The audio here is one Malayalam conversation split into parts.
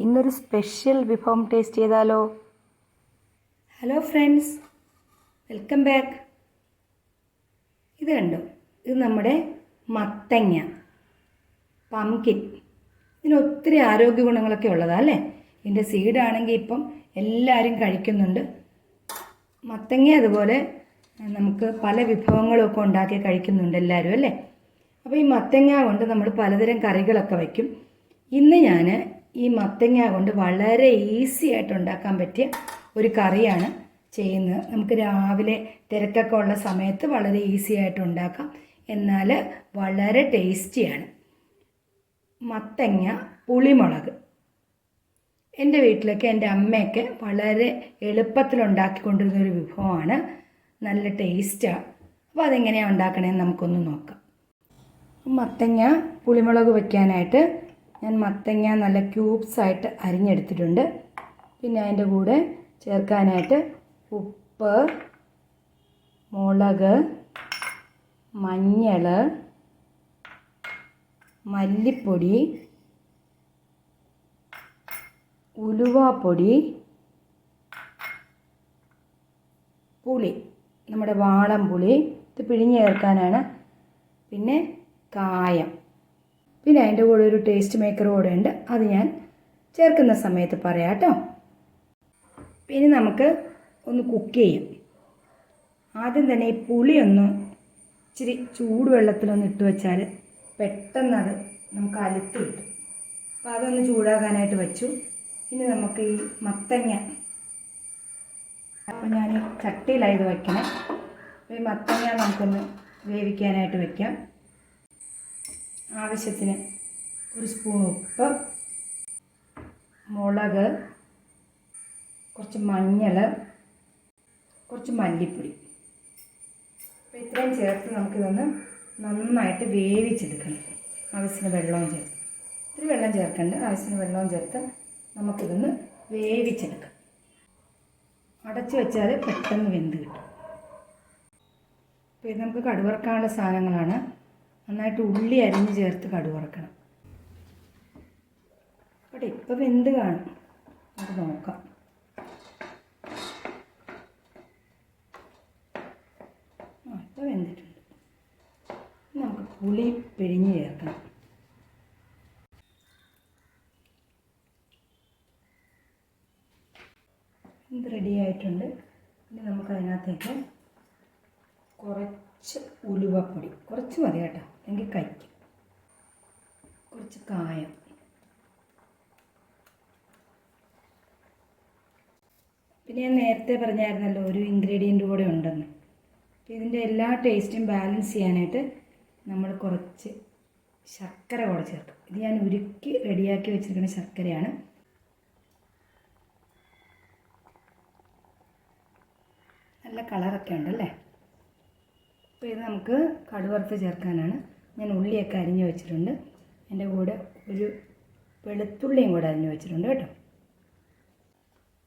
ഇന്നൊരു സ്പെഷ്യൽ വിഭവം ടേസ്റ്റ് ചെയ്താലോ? Hello friends, welcome back. ഇത് കണ്ടോ, ഇത് നമ്മുടെ മത്തങ്ങ, പംകിൻ. ഇതിന് ഒത്തിരി ആരോഗ്യ ഗുണങ്ങളൊക്കെ ഉള്ളതാണ് അല്ലേ? ഇതിൻ്റെ സീഡാണെങ്കിൽ ഇപ്പം എല്ലാവരും കഴിക്കുന്നുണ്ട്. മത്തങ്ങ അതുപോലെ നമുക്ക് പല വിഭവങ്ങളൊക്കെ ഉണ്ടാക്കി കഴിക്കുന്നുണ്ട് എല്ലാവരും അല്ലേ? അപ്പോൾ ഈ മത്തങ്ങ കൊണ്ട് നമ്മൾ പലതരം കറികളൊക്കെ വയ്ക്കും. ഇന്ന് ഞാൻ ഈ മത്തങ്ങ കൊണ്ട് വളരെ ഈസി ആയിട്ട് ഉണ്ടാക്കാൻ പറ്റിയ ഒരു കറിയാണ് ചെയ്യുന്നത്. നമുക്ക് രാവിലെ തിരക്കൊക്കെ ഉള്ള സമയത്ത് വളരെ ഈസി ആയിട്ട് ഉണ്ടാക്കാം, എന്നാൽ വളരെ ടേസ്റ്റിയാണ്. മത്തങ്ങ പുളിമുളക്. എൻ്റെ വീട്ടിലൊക്കെ എൻ്റെ അമ്മയൊക്കെ വളരെ എളുപ്പത്തിൽ ഉണ്ടാക്കിക്കൊണ്ടിരുന്നൊരു വിഭവമാണ്. നല്ല ടേസ്റ്റാണ്. അപ്പോൾ അതെങ്ങനെയാണ് ഉണ്ടാക്കണമെന്ന് നമുക്കൊന്ന് നോക്കാം. മത്തങ്ങ പുളിമുളക് വയ്ക്കാനായിട്ട് ഞാൻ മത്തങ്ങ നല്ല ക്യൂബ്സായിട്ട് അരിഞ്ഞെടുത്തിട്ടുണ്ട്. പിന്നെ അതിൻ്റെ കൂടെ ചേർക്കാനായിട്ട് ഉപ്പ്, മുളക്, മഞ്ഞൾ, മല്ലിപ്പൊടി, ഉലുവാപ്പൊടി, പുളി, നമ്മുടെ വാളംപുളി, ഇത് പിഴിഞ്ഞ് ചേർക്കാനാണ്. പിന്നെ കായം, പിന്നെ അതിൻ്റെ കൂടെ ഒരു ടേസ്റ്റ് മേക്കർ കൂടെ ഉണ്ട്, അത് ഞാൻ ചേർക്കുന്ന സമയത്ത് പറയാം കേട്ടോ. പിന്നെ നമുക്ക് ഒന്ന് കുക്ക് ചെയ്യാം. ആദ്യം തന്നെ ഈ പുളിയൊന്ന് ഇച്ചിരി ചൂടുവെള്ളത്തിലൊന്ന് ഇട്ട് വെച്ചാൽ പെട്ടെന്ന് അത് നമുക്ക് അലുത്ത് കിട്ടും. അപ്പോൾ അതൊന്ന് ചൂടാകാനായിട്ട് വെച്ചു. ഇനി നമുക്ക് ഈ മത്തങ്ങ, അപ്പോൾ ഞാൻ ചട്ടിയിലാണ് ഇത് വയ്ക്കണേ. അപ്പോൾ ഈ മത്തങ്ങ നമുക്കൊന്ന് വേവിക്കാനായിട്ട് വയ്ക്കാം. ആവശ്യത്തിന് ഒരു സ്പൂൺ ഉപ്പ്, മുളക്, കുറച്ച് മഞ്ഞൾ, കുറച്ച് മല്ലിപ്പൊടി. അപ്പോൾ ഇത്രയും ചേർത്ത് നമുക്കിതൊന്ന് നന്നായിട്ട് വേവിച്ചെടുക്കണം. ആവശ്യത്തിന് വെള്ളവും ചേർത്ത്, ഇത്തിരി വെള്ളം ചേർക്കണ്ട, ആവശ്യത്തിന് വെള്ളവും ചേർത്ത് നമുക്കിതൊന്ന് വേവിച്ചെടുക്കാം. അടച്ചു വെച്ചാൽ പെട്ടെന്ന് വെന്ത് കിട്ടും. അപ്പോൾ ഇത് നമുക്ക് കടുവറക്കാനുള്ള സാധനങ്ങളാണ്. നന്നായിട്ട് ഉള്ളി അരിഞ്ഞ് ചേർത്ത് കടുവറക്കണം. അപ്പോൾ ഇപ്പോൾ വെന്ത് കാണും, നമുക്ക് നോക്കാം. ഇപ്പോൾ വെന്തിട്ടുണ്ട്. നമുക്ക് പുളി പിഴിഞ്ഞ് ചേർക്കണം. ഇത് റെഡി ആയിട്ടുണ്ട്. ഇനി നമുക്ക് അതിനകത്തേക്ക് കുറച്ച് ഉലുവപ്പൊടി, കുറച്ച് മതി കേട്ടോ, അല്ലെങ്കിൽ കഴിക്കും. കുറച്ച് കായം, പിന്നെ ഞാൻ നേരത്തെ പറഞ്ഞായിരുന്നല്ലോ ഒരു ഇൻഗ്രീഡിയൻ്റ് കൂടെ ഉണ്ടെന്ന്. ഇതിൻ്റെ എല്ലാ ടേസ്റ്റും ബാലൻസ് ചെയ്യാനായിട്ട് നമ്മൾ കുറച്ച് ശർക്കര കൂടെ ചേർക്കും. ഇത് ഞാൻ ഉരുക്കി റെഡിയാക്കി വെച്ചിരിക്കുന്ന ശർക്കരയാണ്. നല്ല കളറൊക്കെ ഉണ്ടല്ലേ? അപ്പോൾ ഇത് നമുക്ക് കടുവറുത്ത് ചേർക്കാനാണ്. ഞാൻ ഉള്ളിയൊക്കെ അരിഞ്ഞു വെച്ചിട്ടുണ്ട്. എൻ്റെ കൂടെ ഒരു വെളുത്തുള്ളിയും കൂടെ അരിഞ്ഞു വെച്ചിട്ടുണ്ട് കേട്ടോ.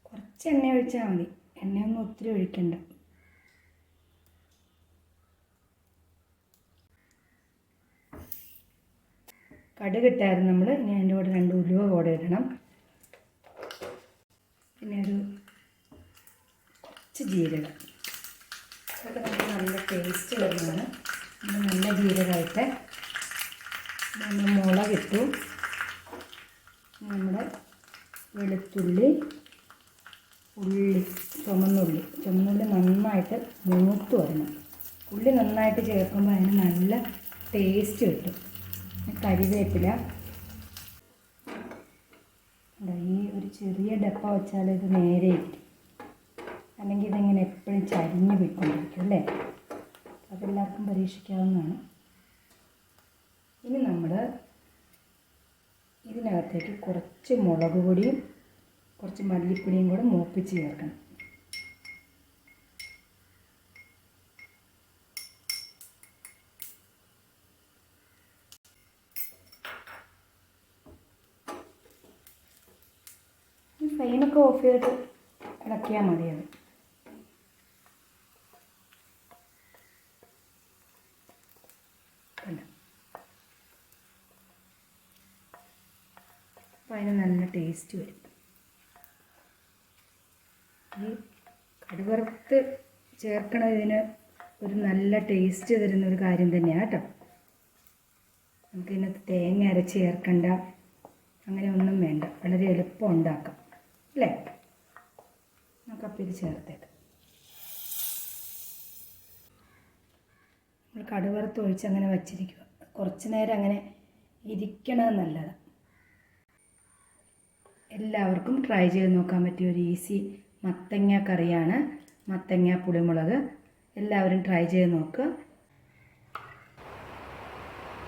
കുറച്ച് എണ്ണ ഒഴിച്ചാൽ മതി, എണ്ണയൊന്നും ഒത്തിരി ഒഴിക്കണ്ട. കടുകിട്ടായിരുന്നു നമ്മൾ. ഇനി അതിൻ്റെ കൂടെ 2 ഉലുവ കൂടെ ഇടണം. പിന്നെ ഒരു കുറച്ച് ജീരകം, അതൊക്കെ നമുക്ക് നല്ല ടേസ്റ്റ് വരുന്നതാണ്. നല്ല ജീരകമായിട്ട് നമ്മൾ മുളകിട്ടു. നമ്മുടെ വെളുത്തുള്ളി, ഉള്ളി, ചുമന്നുള്ളി നന്നായിട്ട് മൂത്ത് വരണം. ഉള്ളി നന്നായിട്ട് ചേർക്കുമ്പോൾ അതിന് നല്ല ടേസ്റ്റ് കിട്ടും. കരിവേപ്പില, ഈ ഒരു ചെറിയ ഡപ്പ വെച്ചാൽ ഇത് നേരെ ഇരിക്കും, അല്ലെങ്കിൽ ഇതിങ്ങനെ എപ്പോഴും ചരിഞ്ഞ് പോയിക്കൊണ്ടിരിക്കും അല്ലേ? അതെല്ലാവർക്കും പരീക്ഷിക്കാവുന്നതാണ്. ഇനി നമ്മൾ ഇതിനകത്തേക്ക് കുറച്ച് മുളക് പൊടിയും കുറച്ച് മല്ലിപ്പൊടിയും കൂടെ മൂപ്പിച്ച് ചേർക്കണം. ഫ്ലെയിമൊക്കെ ഓഫ് ചെയ്തിട്ട് ഇളക്കിയാൽ മതിയത്. അപ്പോൾ അതിന് നല്ല ടേസ്റ്റ് വരും. ഈ കടുവറുത്ത് ചേർക്കണതിന് ഒരു നല്ല ടേസ്റ്റ് തരുന്നൊരു കാര്യം തന്നെയാണ് കേട്ടോ. നമുക്കിതിനകത്ത് തേങ്ങ അരച്ച് ചേർക്കണ്ട, അങ്ങനെ ഒന്നും വേണ്ട, വളരെ എളുപ്പം ഉണ്ടാക്കാം അല്ലേ. നമുക്കപ്പോൾ ഇത് ചേർത്തേക്കാം. നമ്മൾ കടുവറുത്ത് ഒഴിച്ച് അങ്ങനെ വച്ചിരിക്കുക. കുറച്ച് നേരം അങ്ങനെ ഇരിക്കണത് നല്ലതാണ്. എല്ലാവർക്കും ട്രൈ ചെയ്ത് നോക്കാൻ പറ്റിയ ഒരു ഈസി മത്തങ്ങ കറിയാണ് മത്തങ്ങ പുളിമുളക്. എല്ലാവരും ട്രൈ ചെയ്ത് നോക്കുക.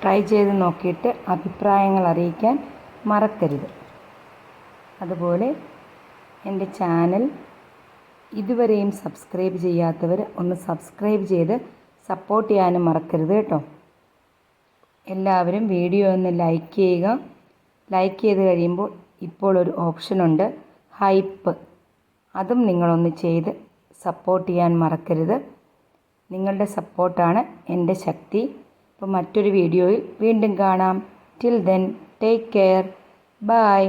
ട്രൈ ചെയ്ത് നോക്കിയിട്ട് അഭിപ്രായങ്ങൾ അറിയിക്കാൻ മറക്കരുത്. അതുപോലെ എൻ്റെ ചാനൽ ഇതുവരെയും സബ്സ്ക്രൈബ് ചെയ്യാത്തവർ ഒന്ന് സബ്സ്ക്രൈബ് ചെയ്ത് സപ്പോർട്ട് ചെയ്യാനും മറക്കരുത് കേട്ടോ. എല്ലാവരും വീഡിയോ ഒന്ന് ലൈക്ക് ചെയ്യുക. ലൈക്ക് ചെയ്ത് കഴിയുമ്പോൾ ഇപ്പോൾ ഒരു ഓപ്ഷനുണ്ട് ഹൈപ്പ്, അതും നിങ്ങളൊന്ന് ചെയ്ത് സപ്പോർട്ട് ചെയ്യാൻ മറക്കരുത്. നിങ്ങളുടെ സപ്പോർട്ടാണ് എൻ്റെ ശക്തി. അപ്പോൾ മറ്റൊരു വീഡിയോയിൽ വീണ്ടും കാണാം. Till then take care. By.